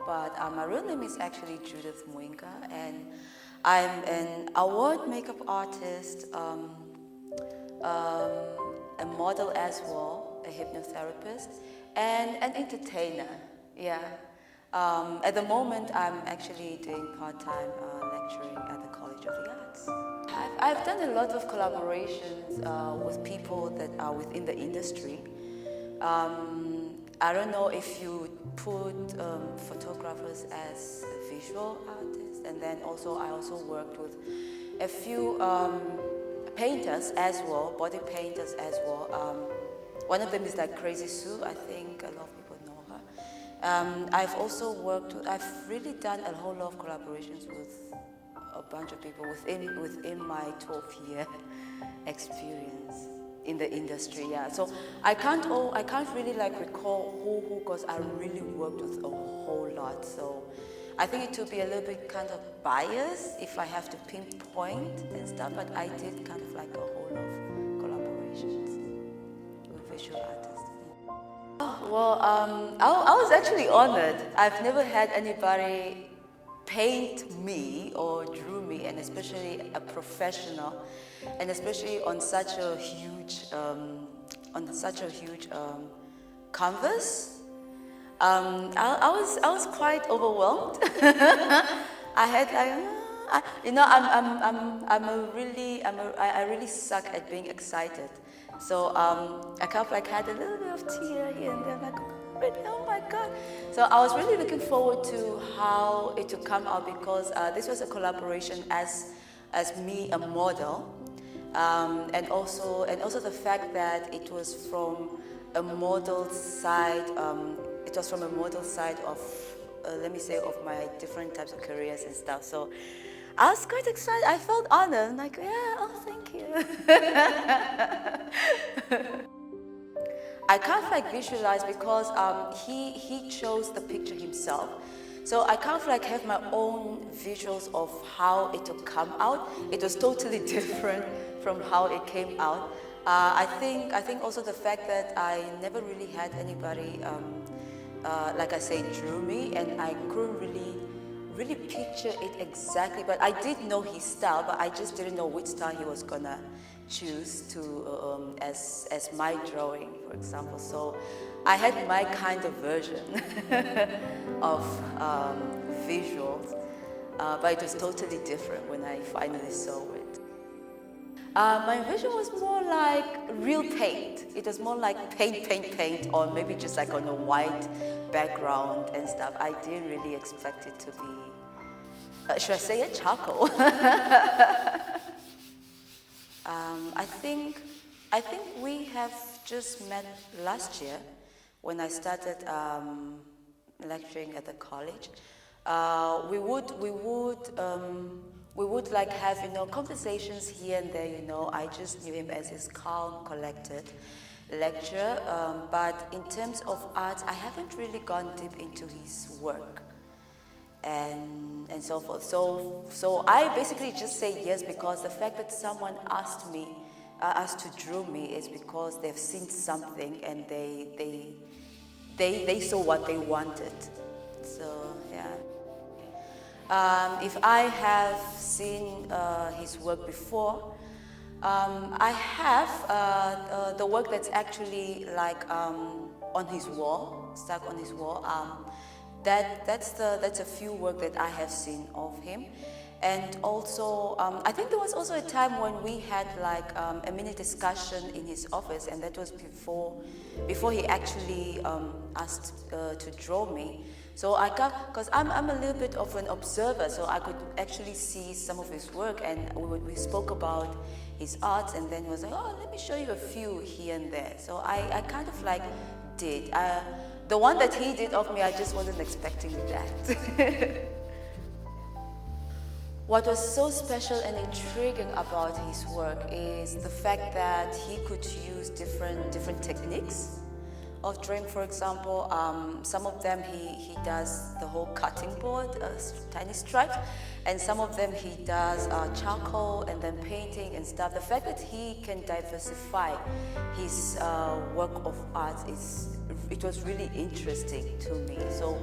but my real name is actually Judith Mwinga, and I'm an award makeup artist, a model as well, a hypnotherapist, and an entertainer. Yeah. At the moment, I'm actually doing part-time lecturing at the College of the Arts. I've done a lot of collaborations with people that are within the industry. I don't know if you put photographers as visual artists, and then I also worked with a few painters as well, body painters as well. One of them is like Crazy Sue. I think a lot of people know her. I've really done a whole lot of collaborations with a bunch of people within my 12-year experience in the industry. Yeah, so I can't really like recall who, because I really worked with a whole lot. So I think it would be a little bit kind of biased if I have to pinpoint and stuff, but I did kind of like a whole lot of collaborations with visual artists. Oh, well, I was actually honored. I've never had anybody paint me or drew me, and especially a professional, and especially on such a huge canvas. I was quite overwhelmed. I really suck at being excited. So I kind of like had a little bit of tear here and there, like, oh my God. So I was really looking forward to how it would come out, because this was a collaboration as me, a model, and also the fact that it was from a model side. It was from a model side of, let me say, of my different types of careers and stuff. So I was quite excited. I felt honored. I'm like, yeah, oh, thank you. I can't like visualize, because he chose the picture himself. So I can't like have my own visuals of how it will come out. It was totally different from how it came out. I think also the fact that I never really had anybody, like I say, drew me, and I couldn't really picture it exactly. But I did know his style, but I just didn't know which style he was gonna choose to as my drawing, for example. So I had my kind of version of visuals, but it was totally different when I finally saw it. My vision was more like real paint. It was more like paint, or maybe just like on a white background and stuff. I didn't really expect it to be, should I say it, charcoal? I think we have just met last year when I started lecturing at the college. We would like have, conversations here and there, I just knew him as his calm, collected lecturer, but in terms of art, I haven't really gone deep into his work and so forth. So I basically just say yes, because the fact that someone asked to draw me is because they've seen something and they saw what they wanted. So yeah. If I have seen his work before, I have the work that's actually like on his wall, stuck on his wall. That's a few work that I have seen of him. And also, I think there was also a time when we had like a mini discussion in his office, and that was before he actually asked to draw me. So because I'm a little bit of an observer, so I could actually see some of his work, and we spoke about his art, and then he was like, oh, let me show you a few here and there. So I kind of like did. The one that he did of me, I just wasn't expecting that. What was so special and intriguing about his work is the fact that he could use different techniques of drawing. For example, some of them he does the whole cutting board, tiny stripes, and some of them he does charcoal and then painting and stuff. The fact that he can diversify his work of art it was really interesting to me. So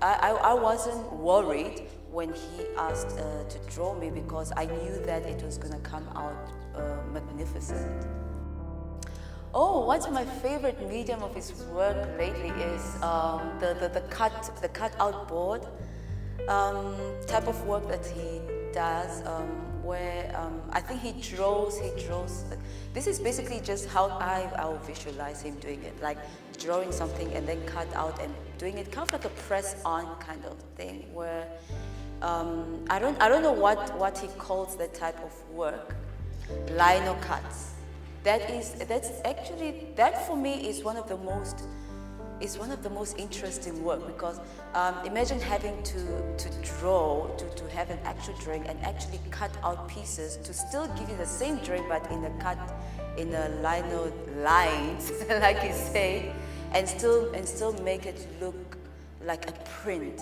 I wasn't worried when he asked to draw me, because I knew that it was going to come out magnificent. Oh, what's my favorite medium of his work lately is the cut-out board type of work that he does, where I think he draws. This is basically just how I'll visualize him doing it, like drawing something and then cut out and doing it kind of like a press-on kind of thing, where I don't know what he calls that type of work, lino cuts. That for me is one of the most interesting work, because imagine having to draw, to have an actual drawing and actually cut out pieces to still give you the same drawing but in a lino lines, like you say, and still make it look like a print.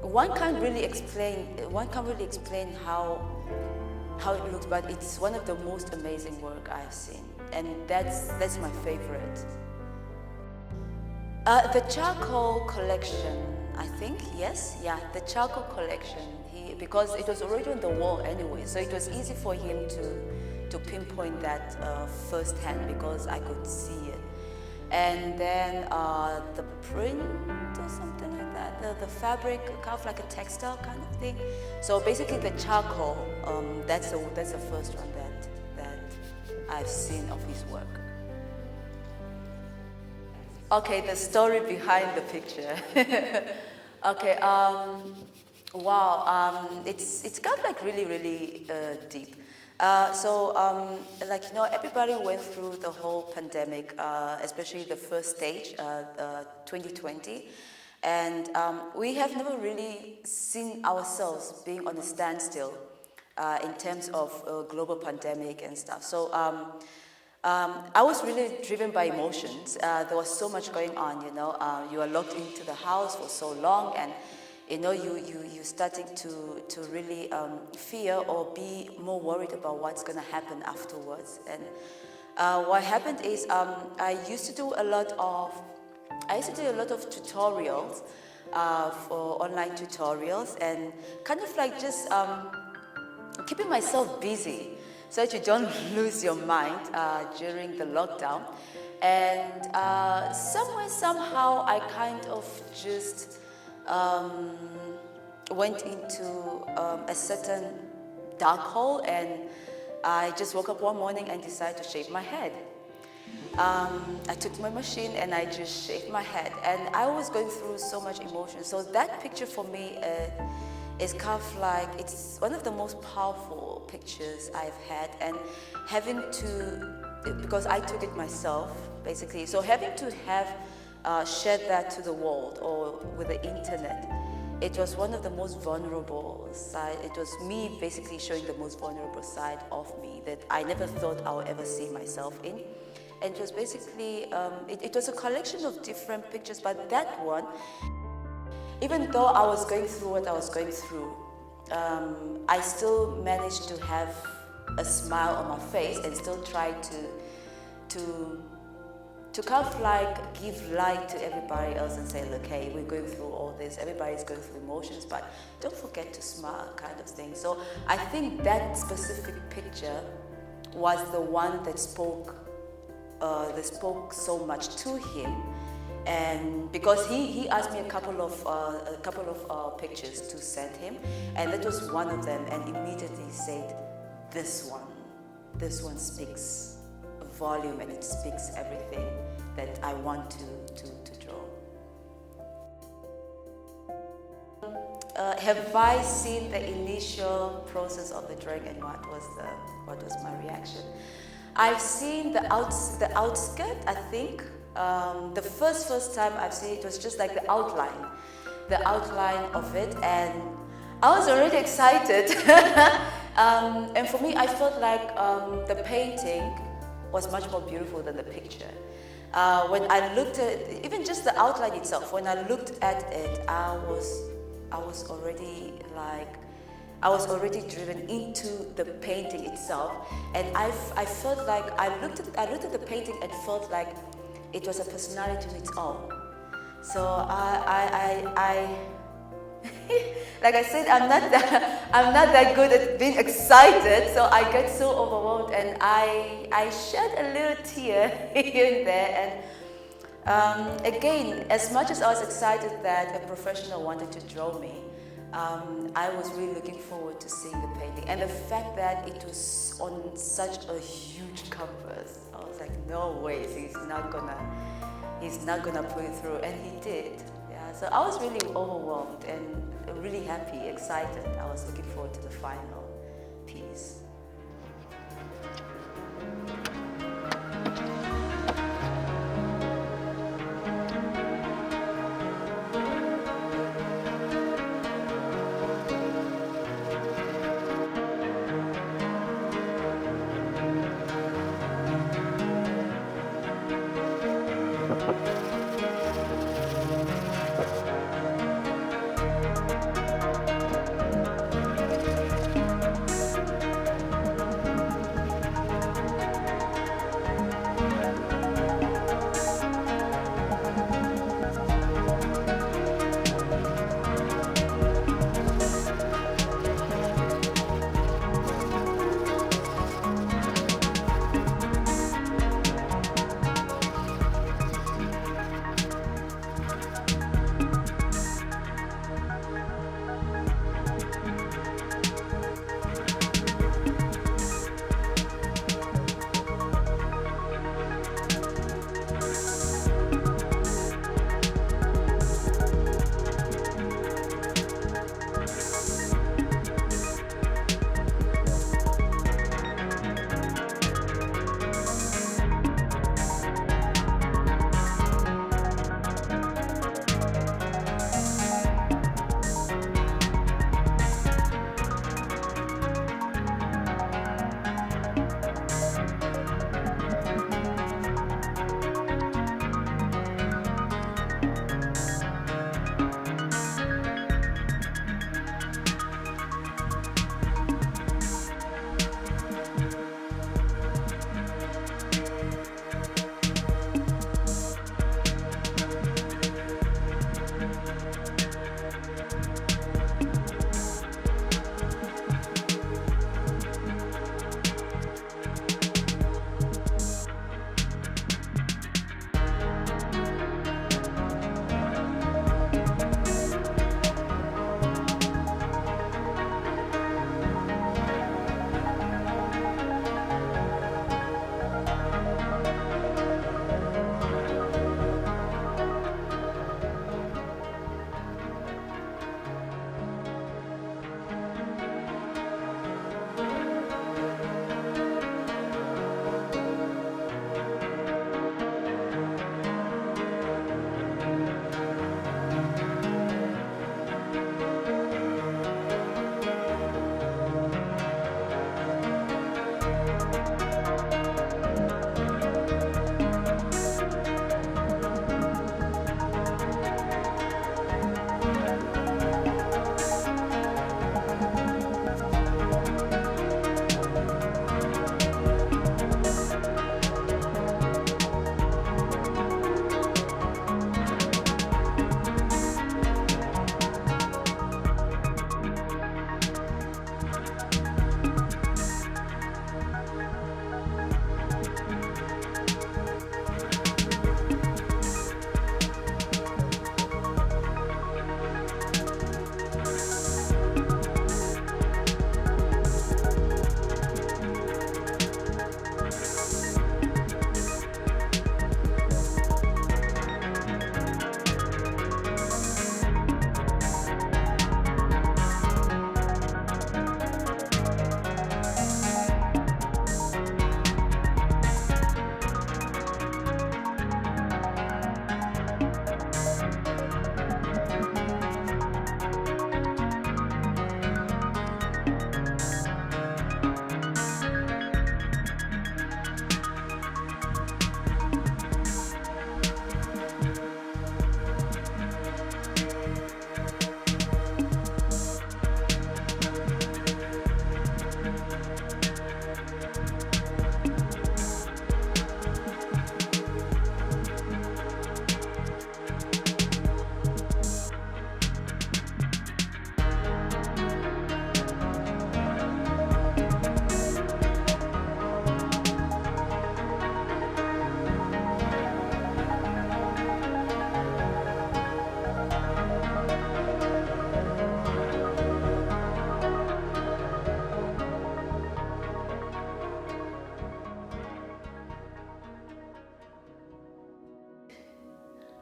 One can't really explain how it looks, but it's one of the most amazing work I've seen, and that's my favorite. The charcoal collection, I think, yes, yeah, the charcoal collection. Because it was already on the wall anyway, so it was easy for him to pinpoint that firsthand, because I could see it. And then the print or something like that, the fabric, kind of like a textile kind of thing. So basically the charcoal, that's the first one that I've seen of his work. Okay, the story behind the picture. Okay, wow, it's kind of like really deep. Like, you know, everybody went through the whole pandemic, especially the first stage, 2020. And we have never really seen ourselves being on a standstill in terms of global pandemic and stuff. So I was really driven by emotions. There was so much going on, you know. You are locked into the house for so long, and you know, you're starting to really fear or be more worried about what's going to happen afterwards. And what happened is I used to do a lot of tutorials, for online tutorials, and kind of like just keeping myself busy so that you don't lose your mind during the lockdown. And somehow I kind of just went into a certain dark hole, and I just woke up one morning and decided to shave my head. I took my machine and I just shaved my head, and I was going through so much emotion. So that picture for me is kind of like, it's one of the most powerful pictures I've had, and having to, because I took it myself basically, so having to have shared that to the world or with the internet, it was one of the most vulnerable side. It was me basically showing the most vulnerable side of me that I never thought I would ever see myself in. And it was basically, it was a collection of different pictures, but that one, even though I was going through what I was going through, I still managed to have a smile on my face and still try to kind of like give light to everybody else and say, look, hey, we're going through all this, everybody's going through emotions, but don't forget to smile, kind of thing. So I think that specific picture was the one that spoke so much to him. And because he asked me a couple of pictures to send him, and that was one of them, and immediately said, this one speaks volume, and it speaks everything that I want to draw. Have I seen the initial process of the drawing, and what was my reaction? I've seen the outskirt, I think. The first time I've seen it was just like the outline of it, and I was already excited. And for me, I felt like the painting was much more beautiful than the picture. When I looked at it, even just the outline itself, when I looked at it, I was already driven into the painting itself, and I felt like I looked at the painting and felt like it was a personality on its own. So like I said, I'm not that good at being excited. So I get so overwhelmed, and I shed a little tear here and there. And again, as much as I was excited that a professional wanted to draw me, I was really looking forward to seeing the painting. And the fact that it was on such a huge canvas, I was like, no way, he's not gonna put it through, and he did. Yeah, so I was really overwhelmed and really happy, excited. I was looking forward to the final piece.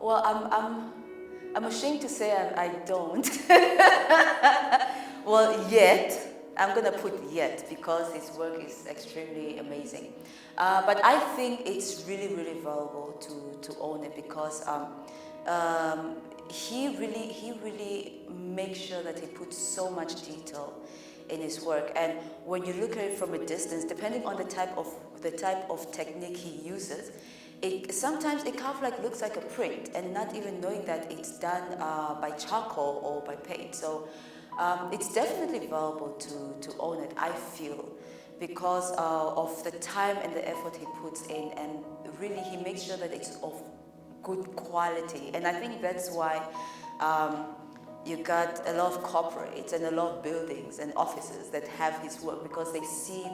Well, I'm ashamed to say I don't. Well, yet. I'm going to put yet because his work is extremely amazing. But I think it's really, really valuable to own it because he really makes sure that he puts so much detail in his work. And when you look at it from a distance, depending on the type of technique he uses, sometimes it kind of like looks like a print, and not even knowing that it's done by charcoal or by paint. So it's definitely valuable to own it, I feel, because of the time and the effort he puts in, and really he makes sure that it's of good quality. And I think that's why you got a lot of corporates and a lot of buildings and offices that have his work, because they see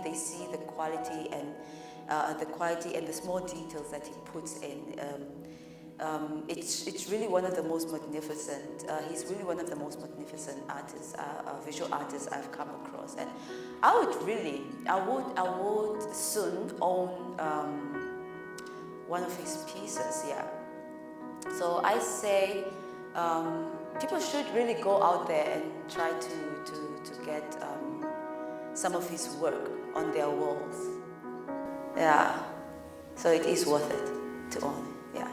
the quality and the small details that he puts in. It's really one of the most magnificent. He's really one of the most magnificent artists, visual artists I've come across, and I would soon own one of his pieces. Yeah. So I say people should really go out there and try to get some of his work on their walls. Yeah. So it is worth it to own. Yeah.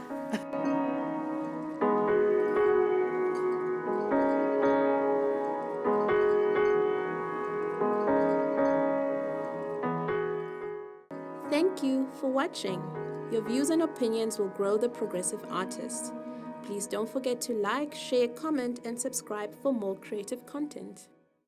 Thank you for watching. Your views and opinions will grow the progressive artist. Please don't forget to like, share, comment, and subscribe for more creative content.